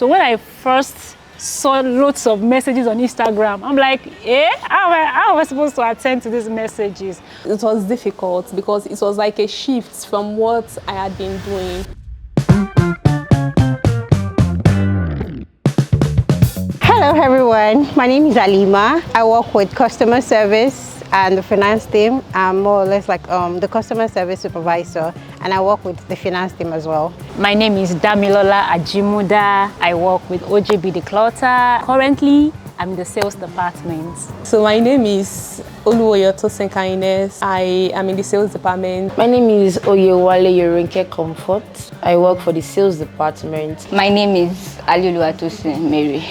So when I first saw lots of messages on Instagram, I'm like, how am I supposed to attend to these messages? It was difficult because it was like a shift from what I had been doing. Hello everyone, my name is Alima. I work with customer service and the finance team. I'm more or less like the customer service supervisor, and I work with the finance team as well. My name is Damilola Ajimuda. I work with OJB Declutter. Currently, I'm in the sales department. So my name is Oluwoyotosin Kaines. I am in the sales department. My name is Oyewale Yorenke Comfort. I work for the sales department. My name is Alioluwatosin Mary.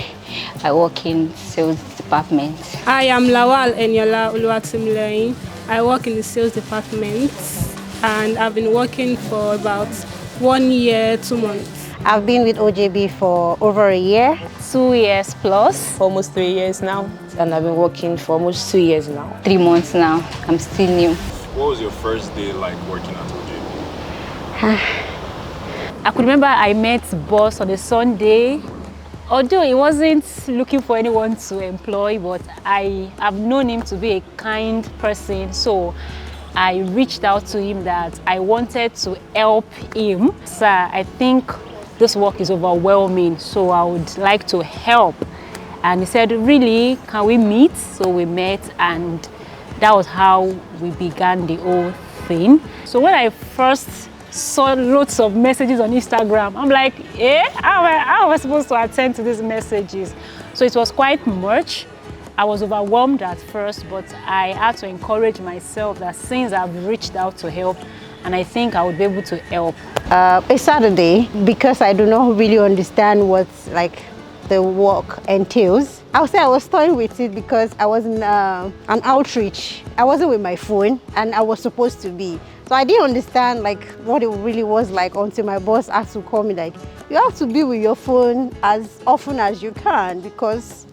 I work in sales department. I am Lawal Eniola Oluwatimilei. I work in the sales department and I've been working for about 1 year, 2 months. I've been with OJB for over a year. 2 years plus. For almost 3 years now. And I've been working for almost 2 years now. 3 months now. I'm still new. What was your first day like working at OJB? I could remember I met boss on a Sunday. Although he wasn't looking for anyone to employ, but I have known him to be a kind person. So I reached out to him that I wanted to help him. Sir, I think this work is overwhelming, so I would like to help. And he said, really, can we meet? So we met, and that was how we began the whole thing. So when I first saw lots of messages on Instagram, I'm like, how am I supposed to attend to these messages? So it was quite much. I was overwhelmed at first, but I had to encourage myself that since I've reached out to help, and I think I would be able to help. A Saturday, because I do not really understand what like the work entails, I would say I was toying with it because I was in an outreach. I wasn't with my phone, and I was supposed to be. So I didn't understand like what it really was like until my boss asked to call me like, you have to be with your phone as often as you can because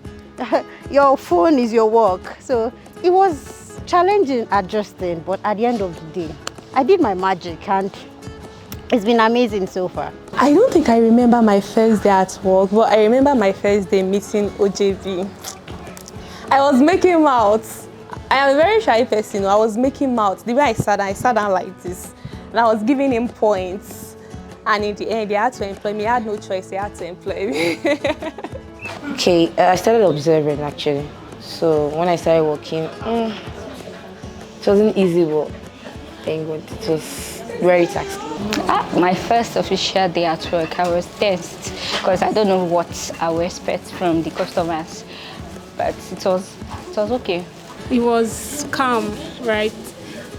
your phone is your work. So it was challenging adjusting, but at the end of the day, I did my magic and it's been amazing so far. I don't think I remember my first day at work, but I remember my first day meeting OJB. I was making mouths. I am a very shy person. I was making mouths. The way I sat down like this. And I was giving him points. And in the end, they had to employ me. I had no choice. They had to employ me. Okay, I started observing actually. So when I started working, it wasn't easy, but thank God it was very taxing. My first official day at work, I was tensed because I don't know what I would expect from the customers. But it was okay. It was calm, right?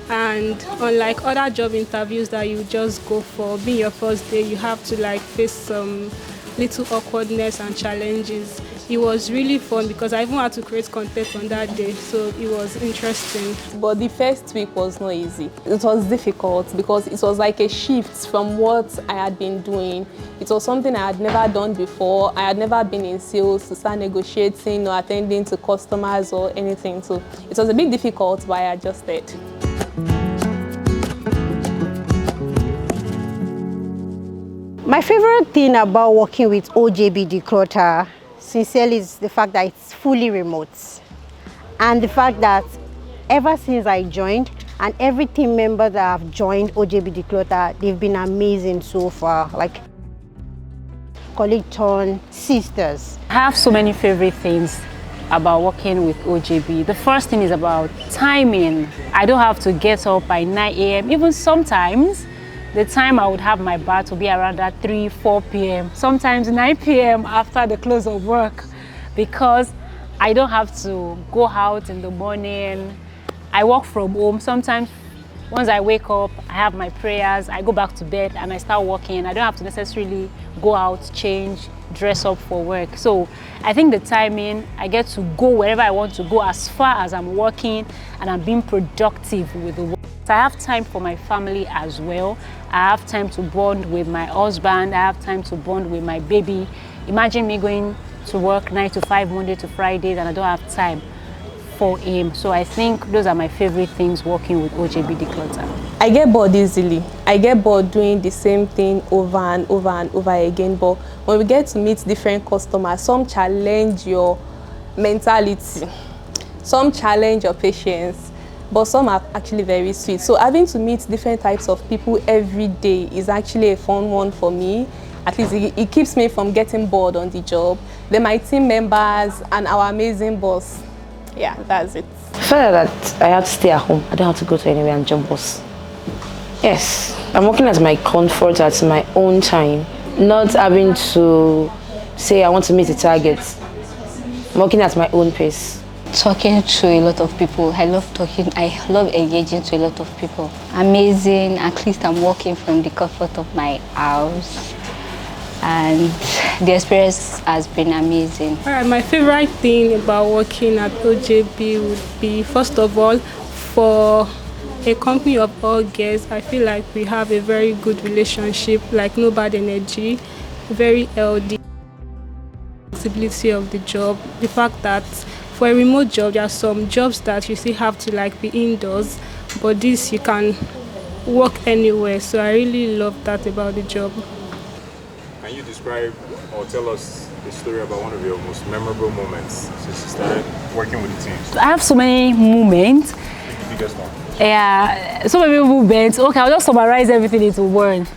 And unlike other job interviews that you just go for, being your first day, you have to like face some little awkwardness and challenges. It was really fun because I even had to create content on that day, so it was interesting. But the first week was not easy. It was difficult because it was like a shift from what I had been doing. It was something I had never done before. I had never been in sales to start negotiating or attending to customers or anything. So it was a bit difficult, but I adjusted. My favorite thing about working with OJB Declutter, sincerely, is the fact that it's fully remote. And the fact that ever since I joined, and every team member that have joined OJB Declutter, they've been amazing so far. Like colleague turn sisters. I have so many favorite things about working with OJB. The first thing is about timing. I don't have to get up by 9 a.m. Even sometimes, the time I would have my bath will be around that 3, 4 p.m. Sometimes 9 p.m. after the close of work, because I don't have to go out in the morning. I work from home. Sometimes once I wake up, I have my prayers, I go back to bed and I start working. I don't have to necessarily go out, change, dress up for work. So I think the timing, I get to go wherever I want to go as far as I'm working and I'm being productive with the work. I have time for my family as well. I have time to bond with my husband. I have time to bond with my baby. Imagine me going to work 9 to 5, Monday to Friday, and I don't have time for him. So I think those are my favorite things working with OJB Declutter. I get bored easily. I get bored doing the same thing over and over and over again, but when we get to meet different customers, some challenge your mentality, some challenge your patience, but some are actually very sweet. So having to meet different types of people every day is actually a fun one for me. At least it keeps me from getting bored on the job. Then my team members and our amazing boss. Yeah, that's it. I felt that I had to stay at home. I don't have to go to anywhere and job boss. Yes, I'm working at my comfort, at my own time, not having to say I want to meet a target. I'm working at my own pace. Talking to a lot of people. I love talking. I love engaging to a lot of people. Amazing. At least I'm working from the comfort of my house. And the experience has been amazing. All right, my favorite thing about working at OJB would be, first of all, for a company of all girls, I feel like we have a very good relationship, like no bad energy, very healthy. Flexibility of the job, the fact that for a remote job, there are some jobs that you still have to like be indoors, but this you can work anywhere. So I really love that about the job. Can you describe or tell us a story about one of your most memorable moments since you started working with the teams? I have so many moments. The biggest one. Yeah, so many movements. Okay, I'll just summarize everything into one.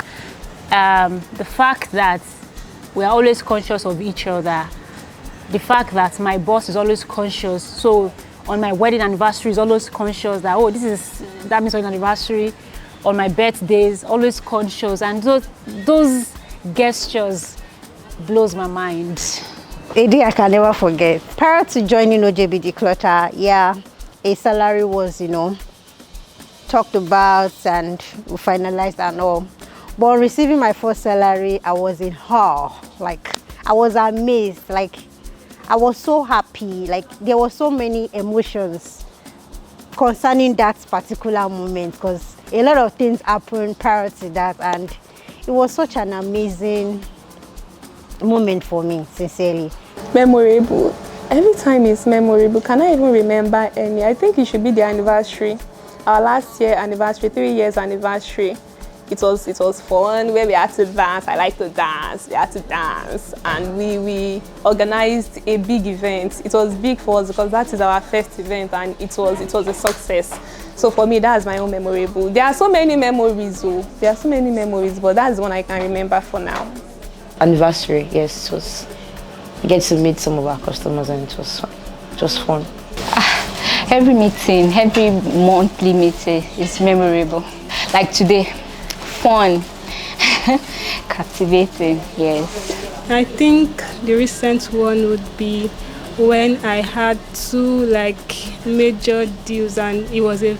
The fact that we are always conscious of each other. The fact that my boss is always conscious. So on my wedding anniversary, is always conscious that, oh, that means wedding anniversary. On my birthdays, always conscious. And those gestures blows my mind. A day I can never forget. Prior to joining OJB Declutter, yeah, a salary was, talked about and we finalized and all. But on receiving my first salary, I was in awe. Like, I was amazed. Like, I was so happy. Like, there were so many emotions concerning that particular moment because a lot of things happened prior to that, and it was such an amazing moment for me, sincerely. Memorable. Every time is memorable. Can I even remember any? I think it should be the anniversary. Our last year anniversary, 3 years anniversary. It was fun where we had to dance. I like to dance. We had to dance, and we organized a big event. It was big for us because that is our first event, and it was a success. So for me, that's my own memorable. There are so many memories, but that's the one I can remember for now. Anniversary, yes, it was. I get to meet some of our customers and it was fun. Just fun. Every meeting, every monthly meeting is memorable. Like today, fun, captivating, yes. I think the recent one would be when I had 2 major deals and it was a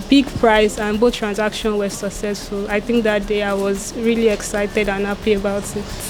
big price and both transactions were successful. I think that day I was really excited and happy about it.